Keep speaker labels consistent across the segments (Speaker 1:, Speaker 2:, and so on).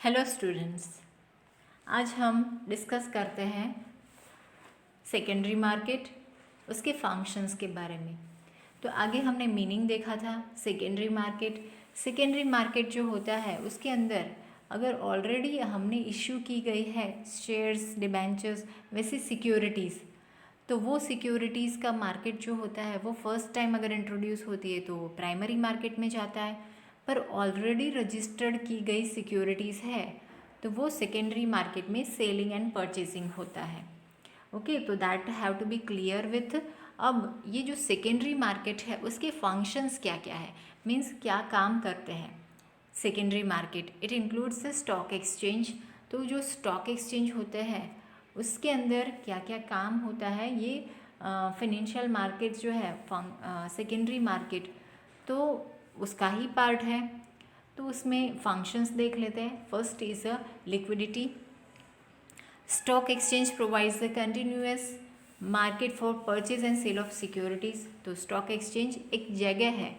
Speaker 1: Hello students, आज हम discuss करते हैं सेकेंडरी मार्केट, उसके फंक्शंस के बारे में। तो आगे हमने मीनिंग देखा था सेकेंडरी मार्केट। सेकेंडरी मार्केट जो होता है उसके अंदर अगर ऑलरेडी हमने इशू की गई है शेयर्स, डिबेंचर्स, वैसे सिक्योरिटीज़, तो वो सिक्योरिटीज़ का मार्केट जो होता है वो फर्स्ट टाइम अगर इंट्रोड्यूस होती है तो प्राइमरी मार्केट में जाता है। पर ऑलरेडी रजिस्टर्ड की गई सिक्योरिटीज़ है तो वो सेकेंडरी मार्केट में सेलिंग एंड परचेसिंग होता है। ओके, तो that have to be clear with. अब ये जो सेकेंडरी मार्केट है उसके फंक्शंस क्या क्या है, मीन्स क्या काम करते हैं secondary market. It includes the stock exchange. तो जो स्टॉक एक्सचेंज होते हैं उसके अंदर क्या क्या काम होता है, ये फाइनेंशियल मार्केट जो है सेकेंडरी मार्केट तो उसका ही पार्ट है। तो उसमें फंक्शंस देख लेते हैं। First is a liquidity. Stock exchange provides the continuous market for purchase and sale of securities. तो स्टॉक एक्सचेंज एक जगह है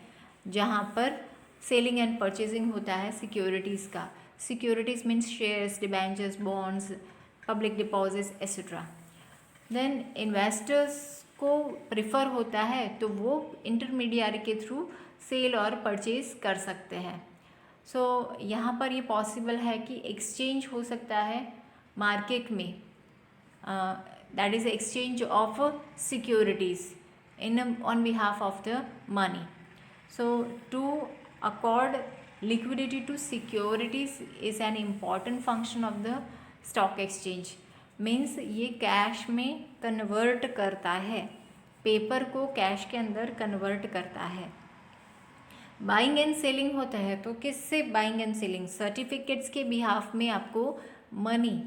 Speaker 1: जहाँ पर सेलिंग एंड परचेजिंग होता है सिक्योरिटीज़ का। Securities means shares, debentures, bonds, public deposits etcetera. Then investors को प्रिफर होता है तो वो इंटरमीडियरी के थ्रू सेल और परचेज कर सकते हैं। सो यहाँ पर ये पॉसिबल है कि एक्सचेंज हो सकता है मार्केट में, that is exchange of securities in on behalf of the money. So to accord liquidity to securities is an important function of the stock exchange. Means ये कैश में कन्वर्ट करता है, पेपर को cash के अंदर convert करता है। Buying and selling होता है तो किससे बाइंग एंड सेलिंग, सर्टिफिकेट्स के बिहाफ में आपको मनी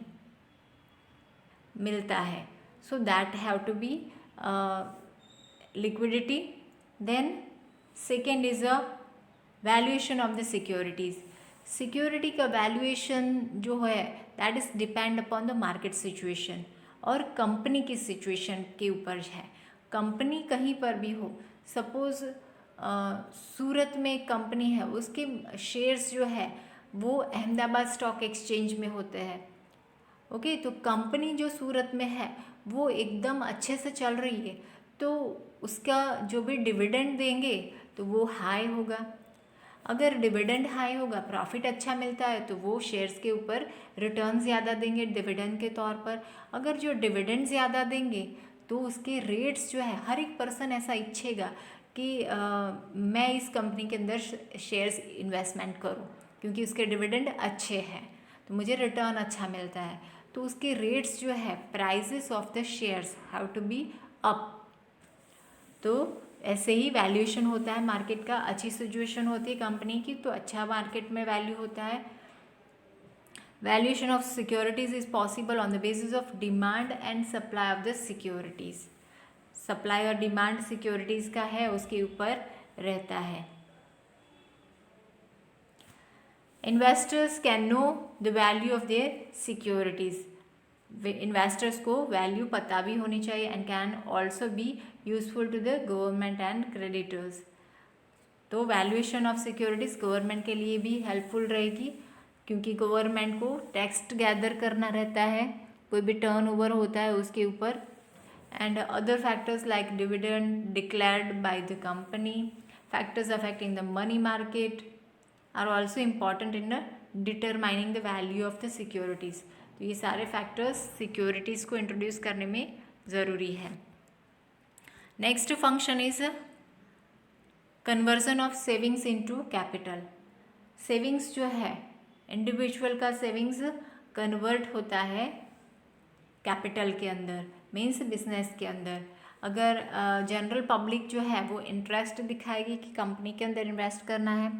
Speaker 1: मिलता है। So that have to be liquidity. Then second is a valuation of the securities. Security का वैल्यूएशन जो है that is depend upon the market situation और कंपनी की सिचुएशन के ऊपर है। कंपनी कहीं पर भी हो, सपोज़ सूरत में एक कंपनी है, उसके शेयर्स जो है वो अहमदाबाद स्टॉक एक्सचेंज में होते हैं। ओके, तो कंपनी जो सूरत में है वो एकदम अच्छे से चल रही है तो उसका जो भी डिविडेंड देंगे तो वो हाई होगा। अगर डिविडेंड हाई होगा, प्रॉफिट अच्छा मिलता है तो वो शेयर्स के ऊपर रिटर्न ज़्यादा देंगे डिविडेंड के तौर पर। अगर जो डिविडेंड ज़्यादा देंगे तो उसके रेट्स जो है, हर एक पर्सन ऐसा इच्छेगा कि मैं इस कंपनी के अंदर शेयर्स इन्वेस्टमेंट करूं क्योंकि उसके डिविडेंड अच्छे हैं तो मुझे रिटर्न अच्छा मिलता है। तो उसके रेट्स जो है, prices of the shares have to be up. तो ऐसे ही वैल्यूएशन होता है मार्केट का। अच्छी सिचुएशन होती है कंपनी की तो अच्छा मार्केट में वैल्यू होता है। Valuation of securities is possible on the basis of demand and supply of the securities. Supply और डिमांड सिक्योरिटीज का है उसके ऊपर रहता है। Investors can know the value of their securities. Investors को वैल्यू पता भी होनी चाहिए and can also be useful to the government and creditors. तो वैल्यूएशन ऑफ सिक्योरिटीज़ गवर्नमेंट के लिए भी हेल्पफुल रहेगी क्योंकि गवर्नमेंट को टैक्स गैदर करना रहता है, कोई भी टर्नओवर होता है उसके ऊपर। And other factors like dividend declared by the company, factors affecting the money market are also important in determining the value of the securities. तो ये सारे फैक्टर्स सिक्योरिटीज़ को इंट्रोड्यूस करने में ज़रूरी है। Next function is conversion of savings into capital. Savings जो है, इंडिविजुअल का सेविंग्स कन्वर्ट होता है कैपिटल के अंदर, मीन्स बिजनेस के अंदर। अगर जनरल पब्लिक जो है वो इंटरेस्ट दिखाएगी कि कंपनी के अंदर इन्वेस्ट करना है,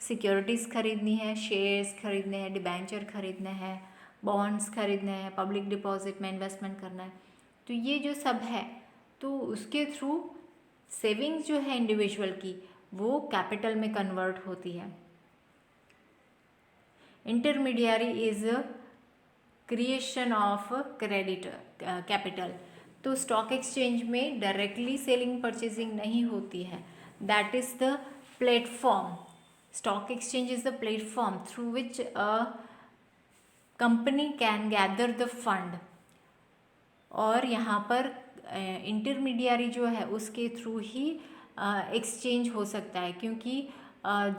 Speaker 1: सिक्योरिटीज़ खरीदनी है, शेयर्स खरीदने हैं, डिबेंचर खरीदने हैं, बॉन्ड्स खरीदने हैं, पब्लिक डिपॉजिट में इन्वेस्टमेंट करना है, तो ये जो सब है तो उसके थ्रू सेविंग्स जो है इंडिविजुअल की वो कैपिटल में कन्वर्ट होती है। Intermediary is creation of creditor capital. तो स्टॉक एक्सचेंज में डायरेक्टली सेलिंग परचेजिंग नहीं होती है, that is the platform. Stock exchange is the platform through which company can gather the fund, और यहाँ पर इंटरमीडियरी जो है उसके थ्रू ही एक्सचेंज हो सकता है, क्योंकि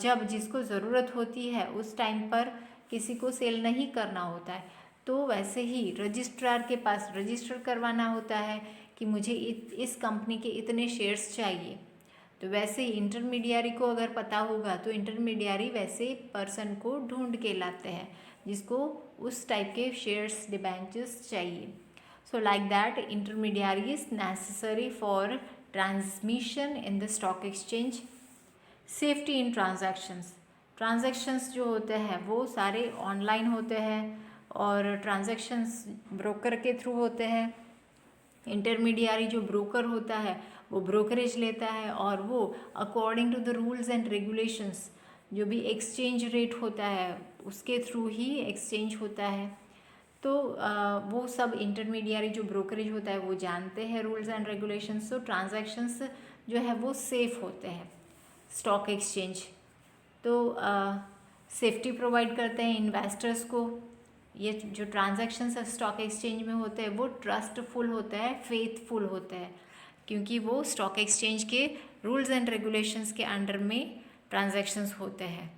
Speaker 1: जब जिसको ज़रूरत होती है उस टाइम पर किसी को सेल नहीं करना होता है, तो वैसे ही रजिस्ट्रार के पास रजिस्टर करवाना होता है कि मुझे इस कंपनी के इतने शेयर्स चाहिए। तो वैसे ही इंटरमीडियरी को अगर पता होगा तो इंटरमीडियरी वैसे पर्सन को ढूंढ के लाते हैं जिसको उस टाइप के शेयर्स डिबेंचर्स चाहिए। So like that, intermediary is necessary for transmission in the stock exchange. Safety in transactions. Transactions जो होते हैं वो सारे ऑनलाइन होते हैं और ट्रांजैक्शंस ब्रोकर के थ्रू होते हैं। इंटरमीडियरी जो ब्रोकर होता है वो ब्रोकरेज लेता है और वो according to the rules and regulations जो भी एक्सचेंज रेट होता है उसके थ्रू ही एक्सचेंज होता है। तो वो सब इंटरमीडियरी जो ब्रोकरेज होता है वो जानते हैं रूल्स एंड रेगुलेशंस, तो ट्रांजैक्शंस जो है वो सेफ होते हैं स्टॉक एक्सचेंज। तो सेफ्टी प्रोवाइड करते हैं इन्वेस्टर्स को। ये जो ट्रांजैक्शंस स्टॉक एक्सचेंज में होते हैं वो ट्रस्टफुल होता है, फेथफुल होता है, क्योंकि वो स्टॉक एक्सचेंज के रूल्स एंड रेगुलेशंस के अंडर में ट्रांजैक्शंस होते हैं।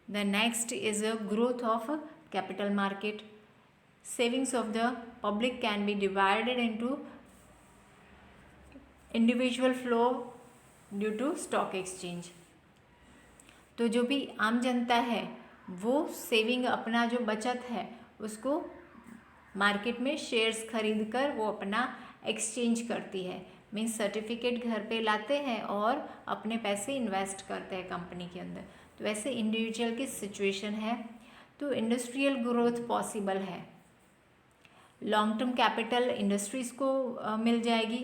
Speaker 1: The next is a growth of capital market. Savings of the public can be divided into individual flow due to stock exchange. तो जो भी आम जनता है वो सेविंग अपना जो बचत है उसको मार्केट में शेयर्स खरीद कर वो अपना एक्सचेंज करती है, मीन्स सर्टिफिकेट घर पे लाते हैं और अपने पैसे इन्वेस्ट करते हैं कंपनी के अंदर। तो वैसे इंडिविजुअल की सिचुएशन है तो इंडस्ट्रियल ग्रोथ पॉसिबल है। लॉन्ग टर्म कैपिटल इंडस्ट्रीज़ को मिल जाएगी,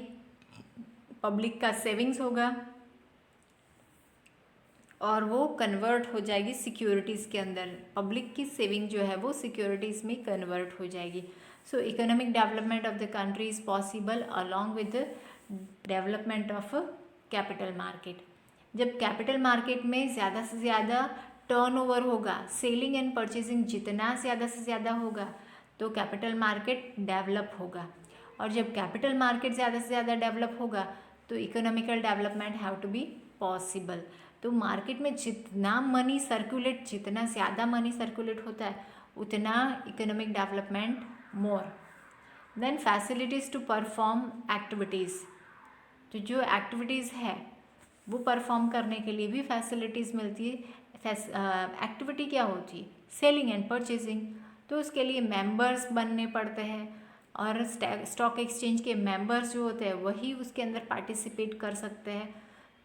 Speaker 1: पब्लिक का सेविंग्स होगा और वो कन्वर्ट हो जाएगी सिक्योरिटीज़ के अंदर। पब्लिक की सेविंग जो है वो सिक्योरिटीज़ में कन्वर्ट हो जाएगी। सो economic development of the country is possible along with the development of capital market. जब कैपिटल मार्केट में ज़्यादा से ज़्यादा टर्नओवर होगा, सेलिंग एंड परचेजिंग जितना ज़्यादा से ज़्यादा होगा तो कैपिटल मार्केट डेवलप होगा, और जब कैपिटल मार्केट ज़्यादा से ज़्यादा डेवलप होगा तो economical development have to be possible. तो मार्केट में जितना मनी सर्कुलेट, जितना ज़्यादा मनी सर्कुलेट होता है उतना economic development more. Then facilities to perform activities, तो जो एक्टिविटीज़ है वो परफॉर्म करने के लिए भी फैसिलिटीज़ मिलती है। एक्टिविटी क्या होती है? Selling and purchasing. तो उसके लिए मेंबर्स बनने पड़ते हैं और स्टॉक एक्सचेंज के मेंबर्स जो होते हैं वही उसके अंदर पार्टिसिपेट कर सकते हैं।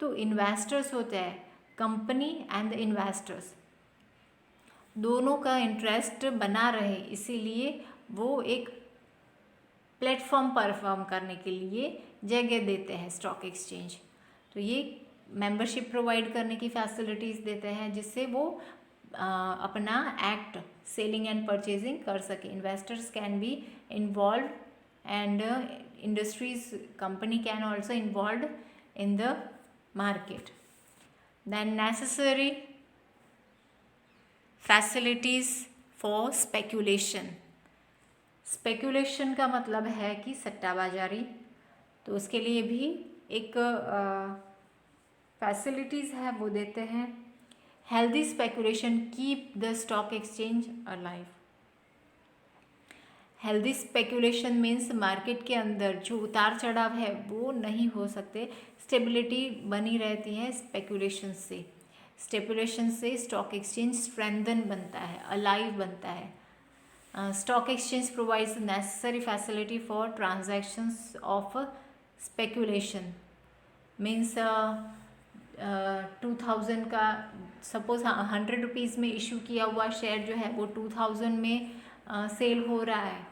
Speaker 1: तो इन्वेस्टर्स होते हैं, कंपनी एंड द इन्वेस्टर्स दोनों का इंटरेस्ट बना रहे, इसीलिए वो एक प्लेटफॉर्म परफॉर्म करने के लिए जगह देते हैं स्टॉक एक्सचेंज। तो ये मेंबरशिप प्रोवाइड करने की फैसिलिटीज़ देते हैं जिससे वो अपना एक्ट सेलिंग एंड परचेजिंग कर सके। Investors can be involve and industries company can also involve in the market. Then necessary facilities for speculation. Speculation का मतलब है कि सट्टाबाजारी, तो उसके लिए भी एक फैसिलिटीज़ है वो देते हैं। Healthy speculation keep the stock exchange alive. Healthy speculation means market के अंदर जो उतार चढ़ाव है वो नहीं हो सकते, स्टेबिलिटी बनी रहती है स्पेकुलेशन से। स्पेकुलेशन से स्टॉक एक्सचेंज स्ट्रेंथन बनता है, अलाइव बनता है। Stock exchange provides necessary facility for transactions of speculation. Means 2000 का सपोज 100 रुपीज़ में इशू किया हुआ शेयर जो है वो 2000 में सेल हो रहा है,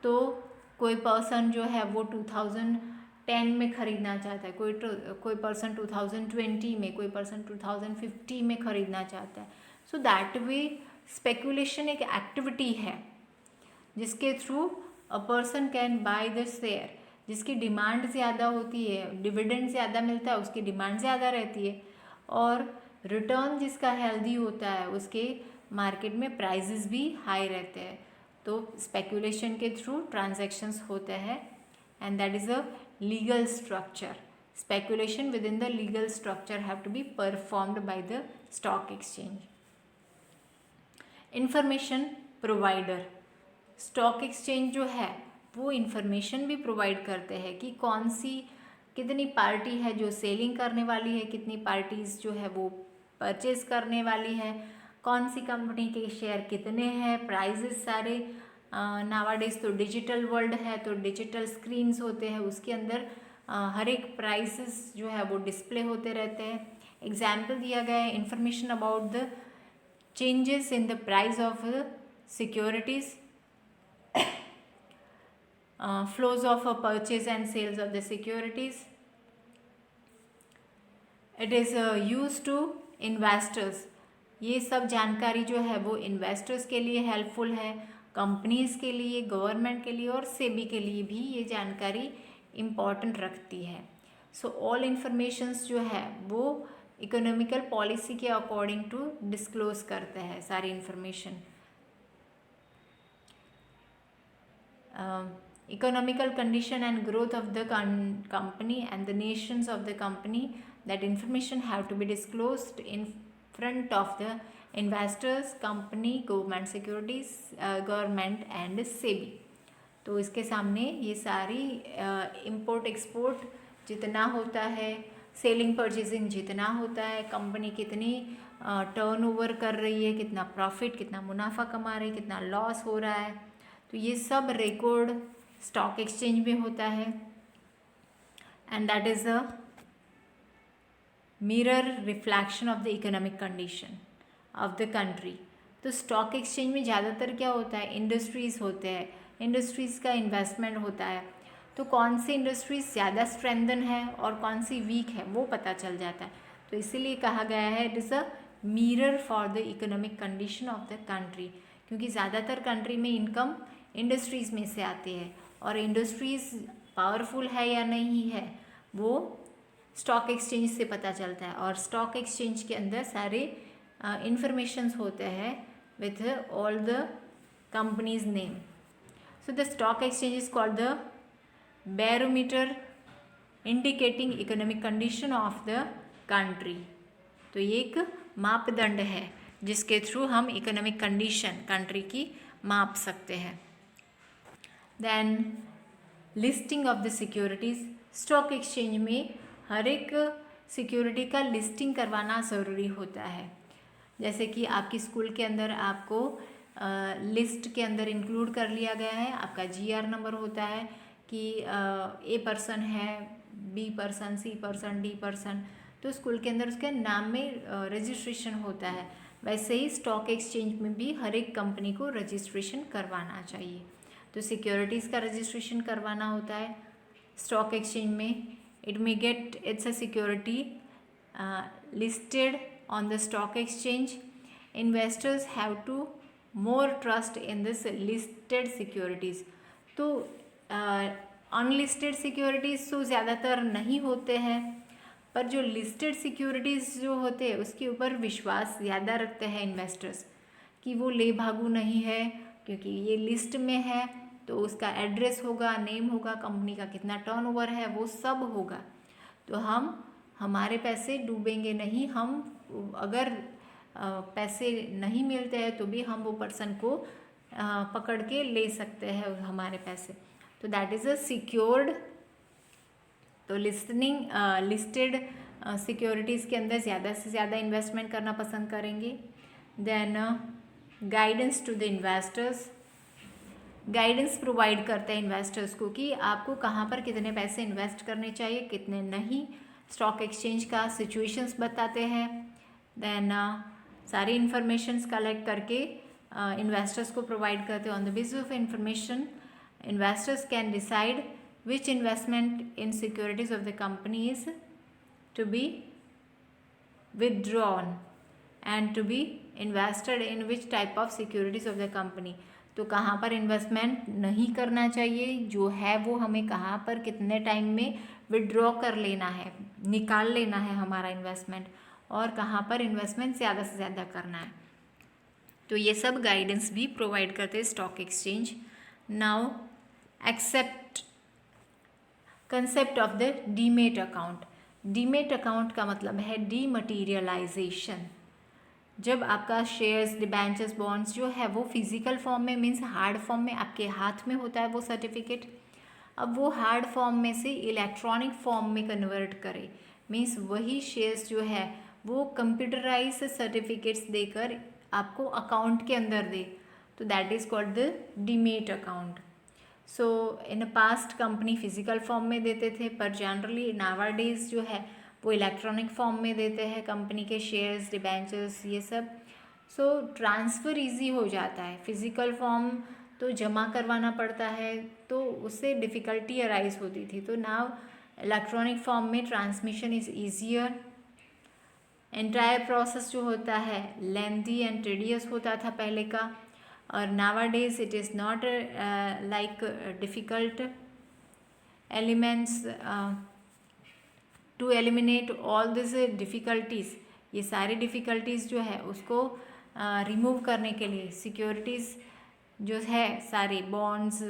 Speaker 1: तो कोई पर्सन जो है वो 2010 में ख़रीदना चाहता है, कोई पर्सन 2020 में, कोई पर्सन 2050 में ख़रीदना चाहता है। सो दैट वे स्पेकुलेशन एक एक्टिविटी है जिसके through a person can by the share. जिसकी डिमांड ज़्यादा होती है, डिविडेंड ज़्यादा मिलता है, उसकी डिमांड ज़्यादा रहती है, और रिटर्न जिसका हेल्दी होता है, उसके मार्केट में प्राइजेस भी हाई रहते हैं, तो स्पेकुलेशन के थ्रू ट्रांजैक्शंस होते हैं and that is a legal structure. Speculation within the legal structure have to be performed by the stock exchange. Information provider. Stock exchange जो है वो इंफॉर्मेशन भी प्रोवाइड करते हैं कि कौन सी कितनी पार्टी है जो सेलिंग करने वाली है, कितनी पार्टीज जो है वो परचेज करने वाली है, कौन सी कंपनी के शेयर कितने हैं, प्राइजेस सारे. नावाडेज तो डिजिटल वर्ल्ड है, तो डिजिटल स्क्रीन्स होते हैं, उसके अंदर हर एक प्राइसेस जो है वो डिस्प्ले होते रहते हैं. एग्जाम्पल दिया गया है information about the changes in the price of securities, flows of a purchase and sales of the securities. It is used to investors. ये सब जानकारी जो है वो इन्वेस्टर्स के लिए हेल्पफुल है, कंपनीज के लिए, गवर्नमेंट के लिए और सेबी के लिए भी ये जानकारी इम्पॉर्टेंट रखती है. सो ऑल इंफॉर्मेशंस जो है वो इकोनॉमिकल पॉलिसी के अकॉर्डिंग टू डिस्क्लोज करते हैं सारी information. Economical condition and growth of the company and the nations of the company, that information have to be disclosed in front of the investors, company, government securities, government and SEBI. तो इसके सामने ये सारी import export जितना होता है, selling purchasing जितना होता है, कंपनी कितनी टर्नओवर कर रही है, कितना प्रॉफिट, कितना मुनाफा कमा रही है, कितना लॉस हो रहा है, तो ये सब रिकॉर्ड स्टॉक एक्सचेंज में होता है. And that is a mirror reflection of the economic condition of the country. तो स्टॉक एक्सचेंज में ज़्यादातर क्या होता है, इंडस्ट्रीज़ होते हैं, इंडस्ट्रीज़ का इन्वेस्टमेंट होता है. तो कौन सी इंडस्ट्रीज़ ज़्यादा स्ट्रेंथन है और कौन सी वीक है वो पता चल जाता है. तो इसीलिए कहा गया है it is a mirror for the economic condition of the country, क्योंकि ज़्यादातर कंट्री में इनकम इंडस्ट्रीज़ में से आती है और इंडस्ट्रीज़ पावरफुल है या नहीं है वो स्टॉक एक्सचेंज से पता चलता है. और स्टॉक एक्सचेंज के अंदर सारे इंफॉर्मेशंस होते हैं with all the companies name. So the stock exchange is called the barometer indicating economic condition of the country. तो ये एक मापदंड है जिसके थ्रू हम इकोनॉमिक कंडीशन कंट्री की माप सकते हैं. Then listing of the securities. Stock exchange में हर एक सिक्योरिटी का लिस्टिंग करवाना ज़रूरी होता है. जैसे कि आपकी स्कूल के अंदर आपको लिस्ट के अंदर इंक्लूड कर लिया गया है, आपका GR नंबर होता है कि A पर्सन है, B person, C person, D person, तो स्कूल के अंदर उसके नाम में रजिस्ट्रेशन होता है. वैसे ही स्टॉक एक्सचेंज में भी हर एक कंपनी को रजिस्ट्रेशन करवाना चाहिए. तो सिक्योरिटीज़ का रजिस्ट्रेशन करवाना होता है स्टॉक एक्सचेंज में. It may get its a security listed on the stock exchange. Investors have to more trust in this listed securities. तो अनलिस्टेड सिक्योरिटीज़ तो ज़्यादातर नहीं होते हैं, पर जो लिस्टेड सिक्योरिटीज़ जो होते हैं उसके ऊपर विश्वास ज़्यादा रखते हैं इन्वेस्टर्स कि वो ले भागू नहीं है, क्योंकि ये लिस्ट में है तो उसका एड्रेस होगा, नेम होगा, कंपनी का कितना टर्नओवर है वो सब होगा. तो हम हमारे पैसे डूबेंगे नहीं. हम अगर पैसे नहीं मिलते हैं तो भी हम वो पर्सन को पकड़ के ले सकते हैं हमारे पैसे. तो दैट इज़ अ सिक्योर्ड. तो लिस्टेड सिक्योरिटीज़ के अंदर ज़्यादा से ज़्यादा इन्वेस्टमेंट करना पसंद करेंगे. Then guidance to the investors. Guidance provide करता है इन्वेस्टर्स को कि आपको कहाँ पर कितने पैसे इन्वेस्ट करने चाहिए, कितने नहीं. स्टॉक एक्सचेंज का सिचुएशंस बताते हैं. देन सारी इन्फॉर्मेशंस कलेक्ट करके इन्वेस्टर्स को प्रोवाइड करते हैं. On the basis of information investors can decide which investment in securities of the company is to be withdrawn and to be invested in which type of securities of the company. तो कहाँ पर investment नहीं करना चाहिए, जो है वो हमें कहाँ पर कितने टाइम में विड्रॉ कर लेना है, निकाल लेना है हमारा इन्वेस्टमेंट, और कहाँ पर इन्वेस्टमेंट ज़्यादा से ज़्यादा करना है. तो ये सब गाइडेंस भी प्रोवाइड करते हैं stock exchange. Now except concept of the demat account. Demat account का मतलब है डीमटीरियलाइजेशन। जब आपका शेयर्स, डिबेंचर्स, बॉन्ड्स जो है वो फिजिकल फॉर्म में मीन्स हार्ड फॉर्म में आपके हाथ में होता है वो सर्टिफिकेट, अब वो हार्ड फॉर्म में से इलेक्ट्रॉनिक फॉर्म में कन्वर्ट करे, मीन्स वही शेयर्स जो है वो कंप्यूटराइज सर्टिफिकेट्स देकर आपको अकाउंट के अंदर दे, तो that is called the demat account. So in past company physical form में देते थे, पर जनरली नावाडेज जो है वो इलेक्ट्रॉनिक फॉर्म में देते हैं कंपनी के शेयर्स, डिबेंचर्स, ये सब। सो ट्रांसफ़र इजी हो जाता है। फिजिकल फॉर्म तो जमा करवाना पड़ता है, तो उससे डिफ़िकल्टी अराइज होती थी, तो नाउ इलेक्ट्रॉनिक फॉर्म में transmission is easier. Entire process जो होता है लेंथी एंड टेडियस होता था पहले का, और nowadays it is not like difficult elements to eliminate all this difficulties. ये सारी डिफ़िकल्टीज़ जो है उसको रिमूव करने के लिए सिक्योरिटीज़ जो है सारी बॉन्ड्स,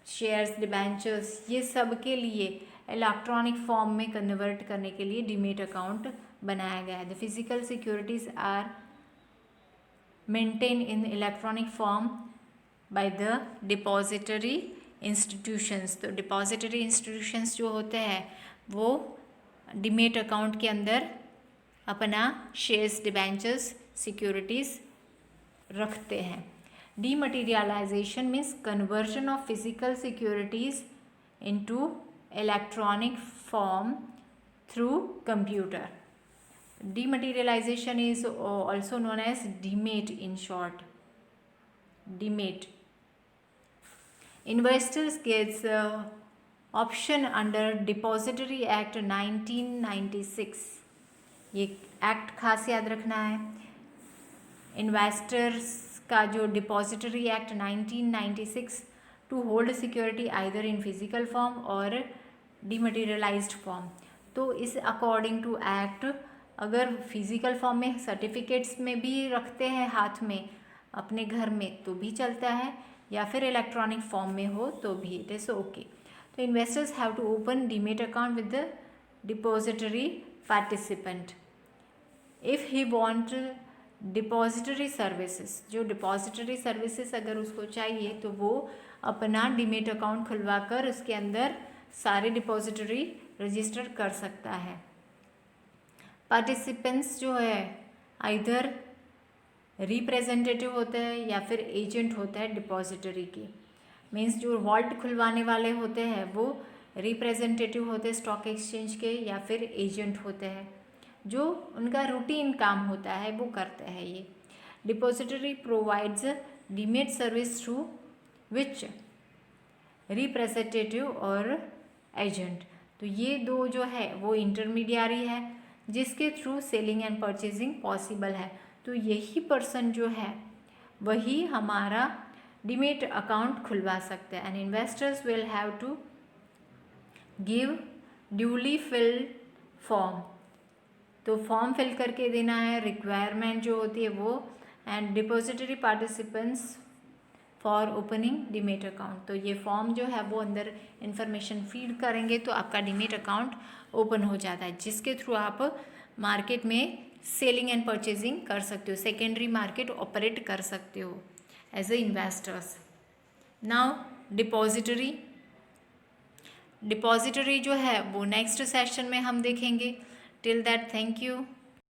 Speaker 1: शेयर्स, डिबेंचर्स, ये सब के लिए इलेक्ट्रॉनिक फॉर्म में कन्वर्ट करने के लिए डीमेट अकाउंट बनाया गया है। The physical securities are maintain in electronic form by the depository institutions. तो डिपॉजिटरी इंस्टीट्यूशंस जो होते हैं वो डीमेट अकाउंट के अंदर अपना शेयर्स, डिबेंचर्स, सिक्योरिटीज़ रखते हैं। Dematerialization means conversion of physical securities into electronic form through computer. Dematerialization is also known as demat in short. Demat. Investors gets option under Depository Act 1996. ये act खास याद रखना है। इन्वेस्टर्स का जो depository act 1996 to hold security either in physical form और dematerialized form. तो इस अकॉर्डिंग टू एक्ट अगर फिजिकल फॉर्म में सर्टिफिकेट्स में भी रखते हैं हाथ में अपने घर में तो भी चलता है, या फिर इलेक्ट्रॉनिक फॉर्म में हो तो भी इट इज़ ओके। तो investors have to open demat account with the depository participant if he want depository services. जो डिपॉजिटरी सर्विसेज अगर उसको चाहिए तो वो अपना डीमेट अकाउंट खुलवा कर उसके अंदर सारे डिपॉजिटरी रजिस्टर कर सकता है। पार्टिसिपेंट्स जो है आइदर रिप्रेजेंटेटिव होते हैं या फिर एजेंट होता है डिपॉजिटरी की, मीन्स जो वॉल्ट खुलवाने वाले होते हैं वो रिप्रेजेंटेटिव होते हैं स्टॉक एक्सचेंज के, या फिर एजेंट होते हैं जो उनका रूटीन काम होता है वो करते हैं ये। Depository provides demat service through which representative और एजेंट। तो ये दो जो है वो इंटरमीडियरी है जिसके through selling and purchasing possible है। तो यही पर्सन जो है वही हमारा डीमेट अकाउंट खुलवा सकते हैं। And investors will have to give duly filled form. तो फॉर्म फिल करके देना है, रिक्वायरमेंट जो होती है वो, and depository participants for opening demat account. तो ये फॉर्म जो है वो अंदर इंफॉर्मेशन फीड करेंगे तो आपका डीमेट अकाउंट ओपन हो जाता है, जिसके थ्रू आप मार्केट में सेलिंग एंड परचेजिंग कर सकते हो, सेकेंडरी मार्केट ऑपरेट कर सकते हो as a investors. Now depository जो है वो नेक्स्ट सेशन में हम देखेंगे। Till that thank you.